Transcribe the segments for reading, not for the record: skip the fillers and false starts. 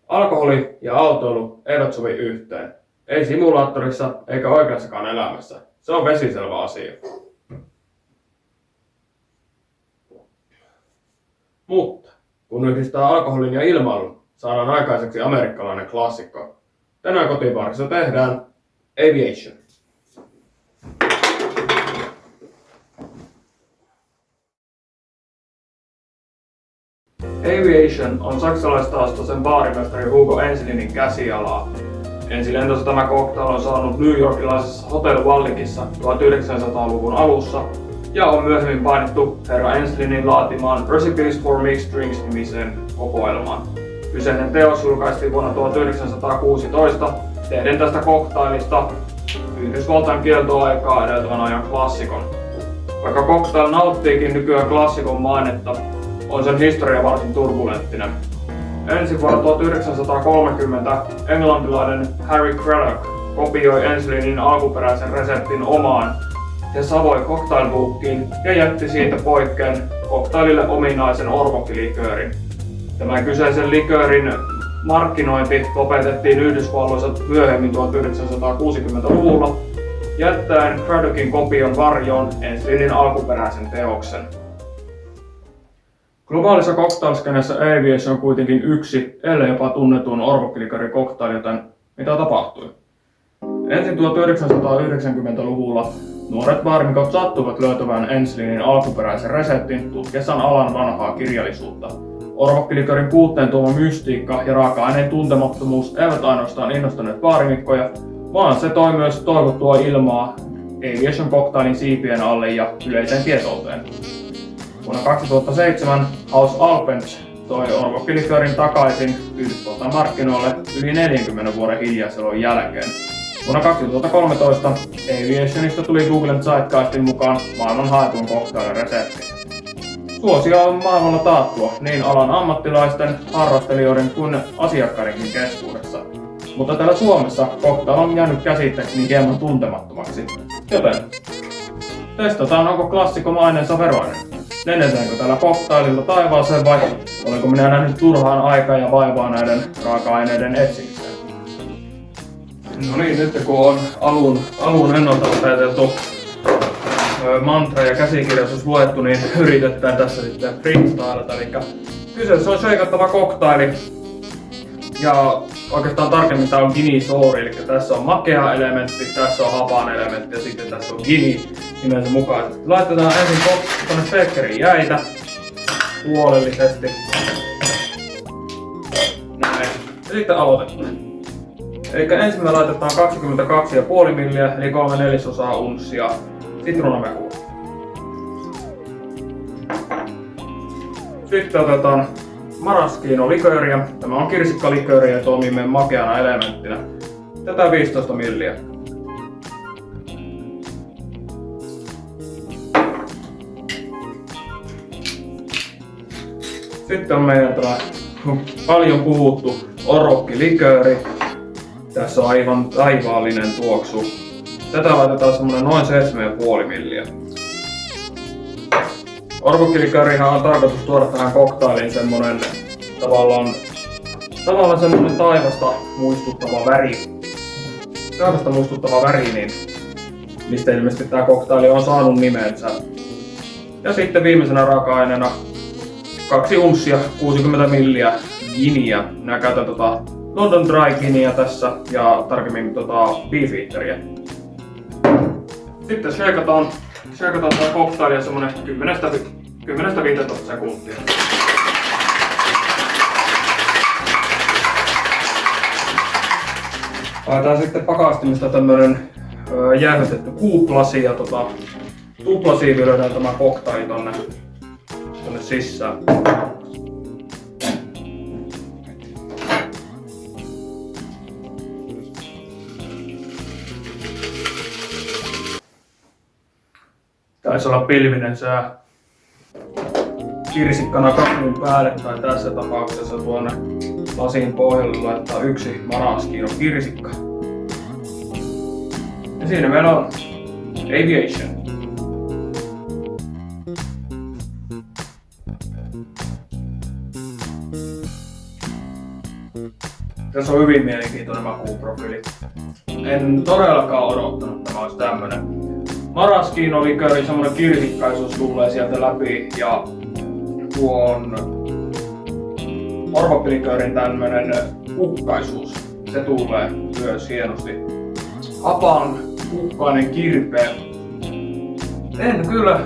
Alkoholi ja autoilu eivät sovi yhteen. Ei simulaattorissa eikä oikeassakaan elämässä. Se on vesiselvä asia. Mutta kun yhdistää alkoholin ja ilmailun, saadaan aikaiseksi amerikkalainen klassikko. Tänään kotipaarissa tehdään Aviation. Aviation on saksalaistaustaisen baarimestari Hugo Enslinin käsialaa. Ensilentonsa tämä cocktail on saanut New Yorkilaisessa Hotel Wallickissa 1900-luvun alussa ja on myöhemmin painettu herra Enslinin laatimaan Recipes for Mixed Drinks -nimiseen kokoelmaan. Kyseinen teos julkaistiin vuonna 1916 tehden tästä cocktailista Yhdysvaltain kieltoaikaa edeltävän ajan klassikon. Vaikka cocktail nauttiikin nykyään klassikon mainetta, on sen historia varsin turbulenttinen. Ensin vuonna 1930 englantilainen Harry Craddock kopioi Enslinin alkuperäisen reseptin omaan ja savoi cocktailbookiin ja jätti siitä poikkeen cocktailille ominaisen orvokkiliköörin. Tämän kyseisen liköörin markkinointi lopetettiin Yhdysvalloissa myöhemmin 1960-luvulla, jättäen Craddockin kopion varjoon Enslinin alkuperäisen teoksen. Globaalissa cocktailskenessä Aviation on kuitenkin yksi, ellei jopa tunnetun orvokkilikarin cocktail, joten mitä tapahtui? Ensin 1990-luvulla nuoret baarimikot sattuivat löytämään Enslinin alkuperäisen reseptin tutkiessaan alan vanhaa kirjallisuutta. Orvokkilikarin puutteen tuoma mystiikka ja raaka-aineen tuntemattomuus eivät ainoastaan innostaneet baarimikkoja, vaan se toi myös toivottua ilmaa Aviation cocktailin siipien alle ja yleiseen tietouteen. Vuonna 2007 House Alpens toi orvokkiliköörin takaisin Yhdysvaltain markkinoille yli 40 vuoden hiljaiselon jälkeen. Vuonna 2013 Aviationista tuli Googlen Zeitgeistin mukaan maailman haetuin cocktailin resepti. Suosio on maailmalla taattua niin alan ammattilaisten, harrastelijoiden kuin asiakkaidenkin keskuudessa. Mutta täällä Suomessa cocktail on jäänyt käsitteeksi hieman tuntemattomaksi. Joten testataan, onko klassikko maineensa veroinen. Lennetäänkö tällä cocktaililla taivaaseen vai olenko minä nähnyt turhaan aikaa ja vaivaa näiden raaka-aineiden etsimiseen? No niin, nyt kun on alun ennalta opeteltu mantra ja käsikirjoitus luettu, niin yritetään tässä sitten freestylata. Eli kyseessä on shakeattava cocktaili. Ja oikeastaan tarkemmin tää on Guinea Sour, eli tässä on makea elementti, tässä on hapan elementti ja sitten tässä on Guinea nimensä mukaisesti. Laitetaan ensin tuonne shakeriin jäitä huolellisesti. Näin. Ja sitten aloitetaan. Eli ensin me laitetaan 22,5 milliä eli 3/4 unssia sitruunamehua. Sitten otetaan maraschino-likööriä. Tämä on kirsikkalikööri ja toimii meidän makeana elementtinä. Tätä 15 milliä. Sitten on meidän tämä paljon puhuttu orvokkilikööri. Tässä on aivan taivaallinen tuoksu. Tätä laitetaan semmonen noin 7,5 milliä. Orvokkiliköörihän on tarkoitus tuoda tähän cocktailiin semmonen tavallaan semmonen taivasta muistuttava väri, niin mistä ilmeisesti tää cocktaili on saanut nimensä. Ja sitten viimeisenä raaka-aineena 2 unssia 60 milliä giniä. Minä käytän London Dry Guinea tässä ja tarkemmin Beefeateria. Sitten shakeataan tää cocktailia semmonen 10-15 sekuntia. Laitetaan sitten pakastimista tämmönen jäähdytetty kuuplasi ja tuplasiivilöidään tämä cocktaili tonne sisään. Taisi olla pilvinen sää. Kirsikkana kakun päälle tai tässä tapauksessa tuonne lasin pohjalle laittaa 1 maraschino kirsikka. Ja siinä meillä on Aviation. Tässä on hyvin mielenkiintoinen makuprofiili. En todellakaan odottanut, että tämä olisi tämmönen. Maraschino-likööri, semmonen kirsikkaisuus tulee sieltä läpi ja tuon orvokki-liköörin tämmönen kukkaisuus, se tulee myös hienosti. Hapan kukkainen kirpeä. En kyllä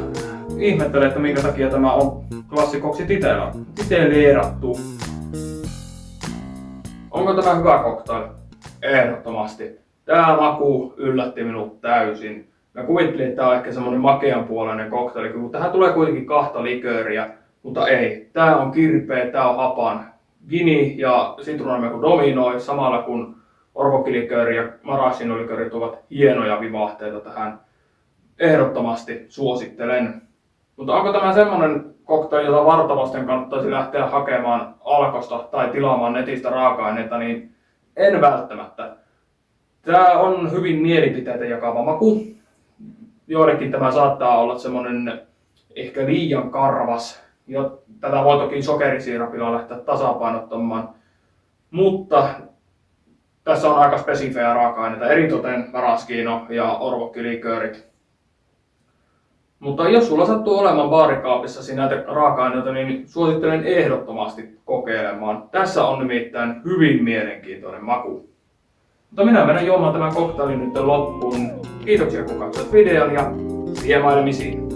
ihmettele, että minkä takia tämä on klassikoksi titeleerattu. Onko tämä hyvä cocktail? Ehdottomasti. Tää maku yllätti minut täysin. Mä kuvittelin, että tää on ehkä semmonen makeanpuoleinen cocktail, kun tähän tulee kuitenkin 2 likööriä, mutta ei. Tää on kirpeä, tää on hapan. Gini ja sitruunamehu dominoi samalla kun orvokki-likööri ja maraschino-likööri tuovat hienoja vivahteita tähän. Ehdottomasti suosittelen. Mutta onko tämä semmonen cocktail, jota vartavasten kannattaisi lähteä hakemaan Alkosta tai tilaamaan netistä raaka-aineita, niin en välttämättä. Tää on hyvin mielipiteitä jakava maku. Joillekin tämä saattaa olla semmonen ehkä liian karvas. Ja tätä voi toki sokerisiirapilla lähteä tasapainottamaan. Mutta tässä on aika spesifejä raaka-aineita, eritoten maraschino ja orvokki-liköörit. Mutta jos sulla sattuu olemaan baarikaapissasi näitä raaka-aineita, niin suosittelen ehdottomasti kokeilemaan. Tässä on nimittäin hyvin mielenkiintoinen maku. Mutta minä menen juomaan tämän cocktailin nyt loppuun. Kiitoksia kun katsoit videon ja siemailemisiin.